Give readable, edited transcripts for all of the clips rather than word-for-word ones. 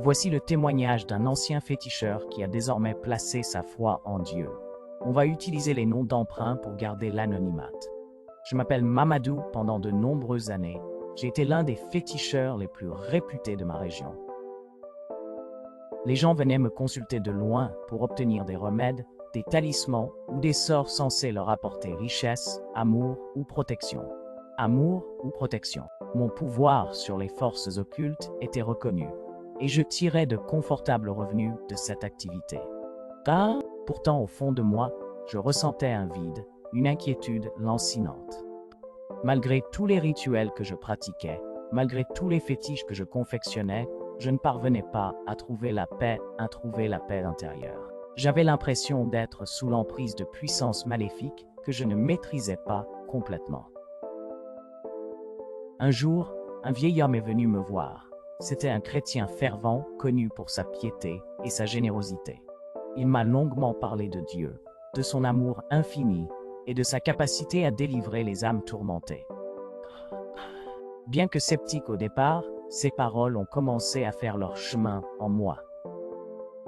Voici le témoignage d'un ancien féticheur qui a désormais placé sa foi en Dieu. On va utiliser les noms d'emprunt pour garder l'anonymat. Je m'appelle Mamadou pendant de nombreuses années. J'ai été l'un des féticheurs les plus réputés de ma région. Les gens venaient me consulter de loin pour obtenir des remèdes, des talismans ou des sorts censés leur apporter richesse, amour ou protection. Amour ou protection. Mon pouvoir sur les forces occultes était reconnu et je tirais de confortables revenus de cette activité. Pourtant, au fond de moi, je ressentais un vide, une inquiétude lancinante. Malgré tous les rituels que je pratiquais, malgré tous les fétiches que je confectionnais, je ne parvenais pas à trouver la paix intérieure. J'avais l'impression d'être sous l'emprise de puissances maléfiques que je ne maîtrisais pas complètement. Un jour, un vieil homme est venu me voir. C'était un chrétien fervent, connu pour sa piété et sa générosité. Il m'a longuement parlé de Dieu, de son amour infini et de sa capacité à délivrer les âmes tourmentées. Bien que sceptique au départ, ces paroles ont commencé à faire leur chemin en moi.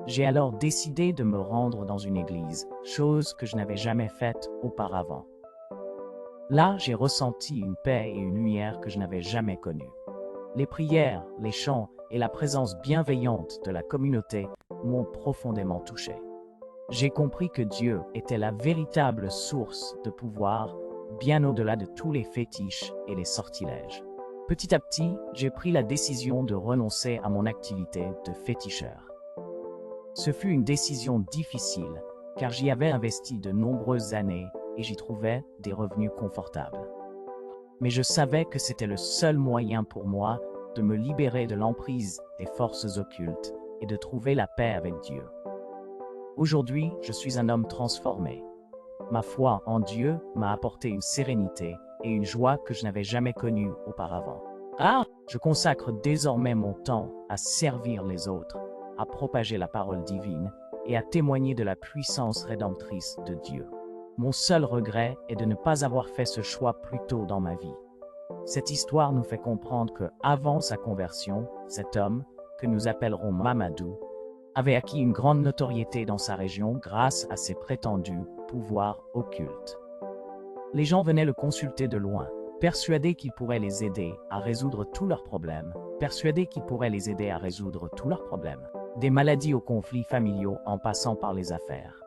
J'ai alors décidé de me rendre dans une église, chose que je n'avais jamais faite auparavant. Là, j'ai ressenti une paix et une lumière que je n'avais jamais connues. Les prières, les chants et la présence bienveillante de la communauté m'ont profondément touché. J'ai compris que Dieu était la véritable source de pouvoir, bien au-delà de tous les fétiches et les sortilèges. Petit à petit, j'ai pris la décision de renoncer à mon activité de féticheur. Ce fut une décision difficile, car j'y avais investi de nombreuses années et j'y trouvais des revenus confortables. Mais je savais que c'était le seul moyen pour moi de me libérer de l'emprise des forces occultes et de trouver la paix avec Dieu. Aujourd'hui, je suis un homme transformé. Ma foi en Dieu m'a apporté une sérénité et une joie que je n'avais jamais connue auparavant. Je consacre désormais mon temps à servir les autres, à propager la parole divine et à témoigner de la puissance rédemptrice de Dieu. Mon seul regret est de ne pas avoir fait ce choix plus tôt dans ma vie. Cette histoire nous fait comprendre que, avant sa conversion, cet homme, que nous appellerons Mamadou, avait acquis une grande notoriété dans sa région grâce à ses prétendus pouvoirs occultes. Les gens venaient le consulter de loin, persuadés qu'il pourrait les aider à résoudre tous leurs problèmes, des maladies aux conflits familiaux en passant par les affaires.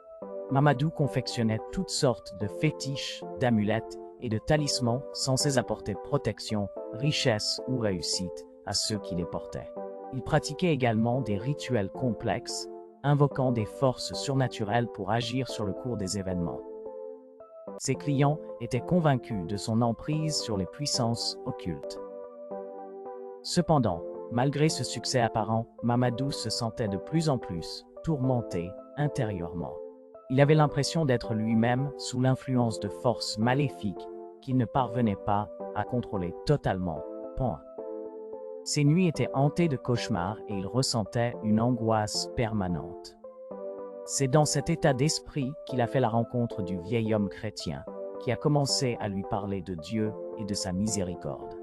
Mamadou confectionnait toutes sortes de fétiches, d'amulettes et de talismans censés apporter protection, richesse ou réussite à ceux qui les portaient. Il pratiquait également des rituels complexes, invoquant des forces surnaturelles pour agir sur le cours des événements. Ses clients étaient convaincus de son emprise sur les puissances occultes. Cependant, malgré ce succès apparent, Mamadou se sentait de plus en plus tourmenté intérieurement. Il avait l'impression d'être lui-même sous l'influence de forces maléfiques qu'il ne parvenait pas à contrôler totalement. Ses nuits étaient hantées de cauchemars et il ressentait une angoisse permanente. C'est dans cet état d'esprit qu'il a fait la rencontre du vieil homme chrétien, qui a commencé à lui parler de Dieu et de sa miséricorde.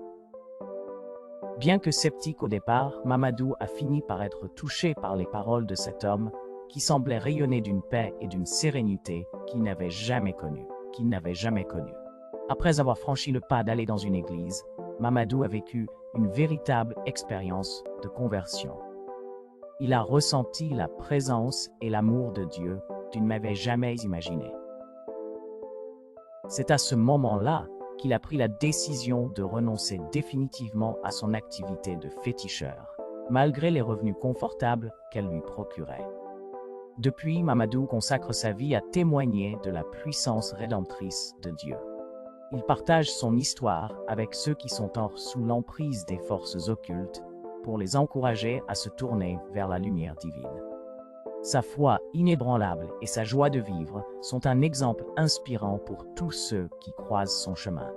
Bien que sceptique au départ, Mamadou a fini par être touché par les paroles de cet homme qui semblait rayonner d'une paix et d'une sérénité qu'il n'avait jamais connue. Après avoir franchi le pas d'aller dans une église, Mamadou a vécu une véritable expérience de conversion. Il a ressenti la présence et l'amour de Dieu qu'il n'avait jamais imaginé. C'est à ce moment-là qu'il a pris la décision de renoncer définitivement à son activité de féticheur, malgré les revenus confortables qu'elle lui procurait. Depuis, Mamadou consacre sa vie à témoigner de la puissance rédemptrice de Dieu. Il partage son histoire avec ceux qui sont sous l'emprise des forces occultes pour les encourager à se tourner vers la lumière divine. Sa foi inébranlable et sa joie de vivre sont un exemple inspirant pour tous ceux qui croisent son chemin.